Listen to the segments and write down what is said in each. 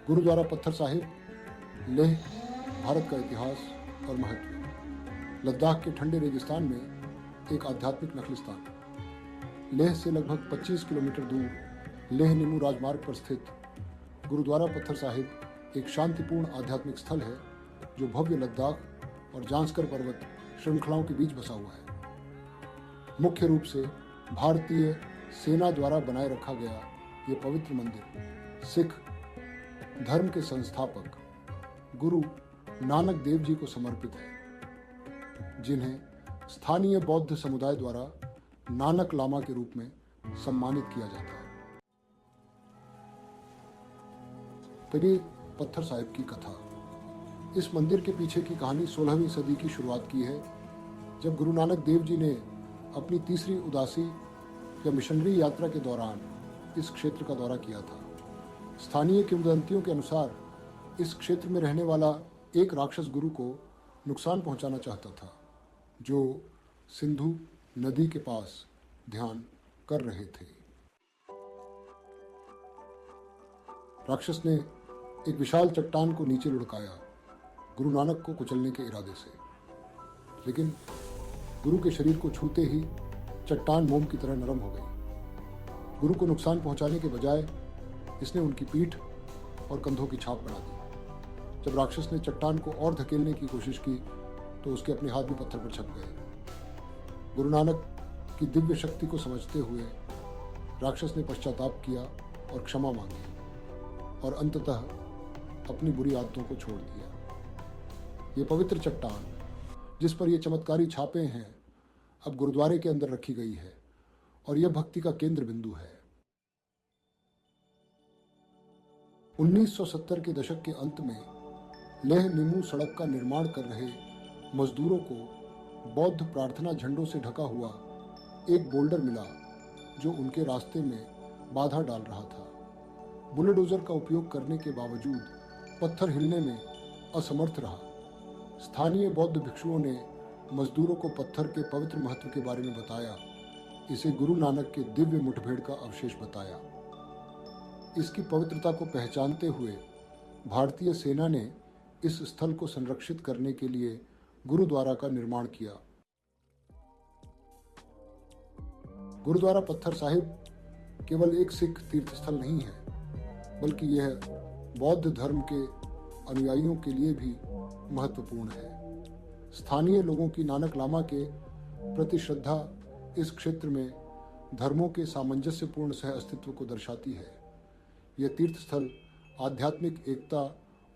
गुरुद्वारा पत्थर साहिब लेह भारत का इतिहास और महत्व। लद्दाख के ठंडे रेगिस्तान में एक आध्यात्मिक नखलिस्तान। लेह से लगभग 25 किलोमीटर दूर लेह निमू राजमार्ग पर स्थित गुरुद्वारा पत्थर साहिब एक शांतिपूर्ण आध्यात्मिक स्थल है जो भव्य लद्दाख और जांस्कर पर्वत श्रृंखलाओं के बीच बसा हुआ है। मुख्य रूप से भारतीय सेना द्वारा बनाए रखा गया ये पवित्र मंदिर सिख धर्म के संस्थापक गुरु नानक देव जी को समर्पित है, जिन्हें स्थानीय बौद्ध समुदाय द्वारा नानक लामा के रूप में सम्मानित किया जाता है। फिर पत्थर साहिब की कथा। इस मंदिर के पीछे की कहानी 16वीं सदी की शुरुआत की है, जब गुरु नानक देव जी ने अपनी तीसरी उदासी या मिशनरी यात्रा के दौरान इस क्षेत्र का दौरा किया था। स्थानीय किंवदंतियों के अनुसार इस क्षेत्र में रहने वाला एक राक्षस गुरु को नुकसान पहुंचाना चाहता था, जो सिंधु नदी के पास ध्यान कर रहे थे। राक्षस ने एक विशाल चट्टान को नीचे लुढ़काया, गुरु नानक को कुचलने के इरादे से, लेकिन गुरु के शरीर को छूते ही चट्टान मोम की तरह नरम हो गई। गुरु को नुकसान पहुंचाने के बजाय इसने उनकी पीठ और कंधों की छाप बना दी। जब राक्षस ने चट्टान को और धकेलने की कोशिश की तो उसके अपने हाथ भी पत्थर पर छप गए। गुरु नानक की दिव्य शक्ति को समझते हुए राक्षस ने पश्चाताप किया और क्षमा मांगी और अंततः अपनी बुरी आदतों को छोड़ दिया। ये पवित्र चट्टान जिस पर ये चमत्कारी छापें हैं अब गुरुद्वारे के अंदर रखी गई है और यह भक्ति का केंद्र बिंदु है। 1970 के दशक के अंत में लेह निमू सड़क का निर्माण कर रहे मजदूरों को बौद्ध प्रार्थना झंडों से ढका हुआ एक बोल्डर मिला जो उनके रास्ते में बाधा डाल रहा था। बुलडोजर का उपयोग करने के बावजूद पत्थर हिलने में असमर्थ रहा। स्थानीय बौद्ध भिक्षुओं ने मजदूरों को पत्थर के पवित्र महत्व के बारे में बताया, इसे गुरु नानक के दिव्य मुठभेड़ का अवशेष बताया। इसकी पवित्रता को पहचानते हुए भारतीय सेना ने इस स्थल को संरक्षित करने के लिए गुरुद्वारा का निर्माण किया। गुरुद्वारा पत्थर साहिब केवल एक सिख तीर्थस्थल नहीं है, बल्कि यह बौद्ध धर्म के अनुयायियों के लिए भी महत्वपूर्ण है। स्थानीय लोगों की नानक लामा के प्रति श्रद्धा इस क्षेत्र में धर्मों के सामंजस्यपूर्ण सह अस्तित्व को दर्शाती है। यह तीर्थस्थल आध्यात्मिक एकता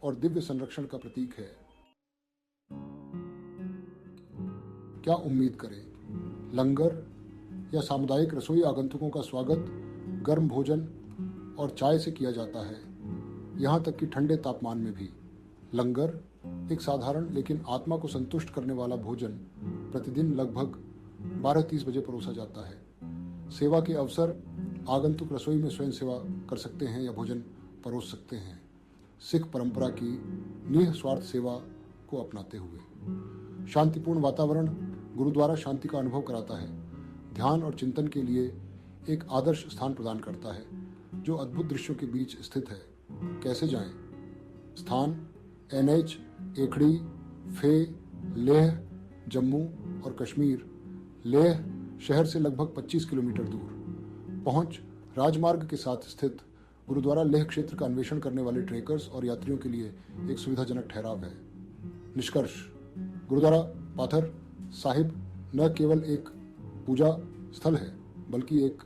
और दिव्य संरक्षण का प्रतीक है। क्या उम्मीद करें? लंगर या सामुदायिक रसोई आगंतुकों का स्वागत गर्म भोजन और चाय से किया जाता है, यहाँ तक कि ठंडे तापमान में भी। लंगर एक साधारण लेकिन आत्मा को संतुष्ट करने वाला भोजन प्रतिदिन लगभग 12-30 बजे परोसा जाता है। सेवा के अवसर आगंतुक रसोई में स्वयं सेवा कर सकते हैं या भोजन परोस सकते हैं, सिख परंपरा की निस्वार्थ सेवा को अपनाते हुए। शांतिपूर्ण वातावरण गुरुद्वारा शांति का अनुभव कराता है, ध्यान और चिंतन के लिए एक आदर्श स्थान प्रदान करता है जो अद्भुत दृश्यों के बीच स्थित है। कैसे जाएं? स्थान NH, एखड़ी, फे, लेह, जम्मू और कश्मीर। लेह शहर से लगभग 25 किलोमीटर दूर। पहुंच राजमार्ग के साथ स्थित गुरुद्वारा लेह क्षेत्र का अन्वेषण करने वाले ट्रेकर्स और यात्रियों के लिए एक सुविधाजनक ठहराव है। निष्कर्ष: गुरुद्वारा पत्थर साहिब न केवल एक पूजा स्थल है, बल्कि एक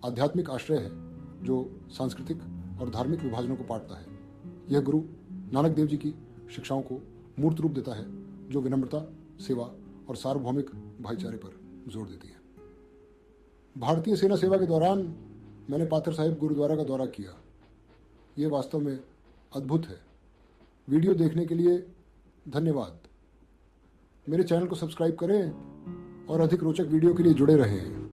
आध्यात्मिक आश्रय है जो सांस्कृतिक और धार्मिक विभाजनों को पाटता है। यह गुरु नानक देव जी की शिक्षाओं को मूर्त रूप देता है, जो विनम्रता, सेवा और सार्वभौमिक भाईचारे पर जोर देती है। भारतीय सेना सेवा के दौरान मैंने पत्थर साहिब गुरुद्वारा का दौरा किया। ये वास्तव में अद्भुत है। वीडियो देखने के लिए धन्यवाद। मेरे चैनल को सब्सक्राइब करें और अधिक रोचक वीडियो के लिए जुड़े रहें।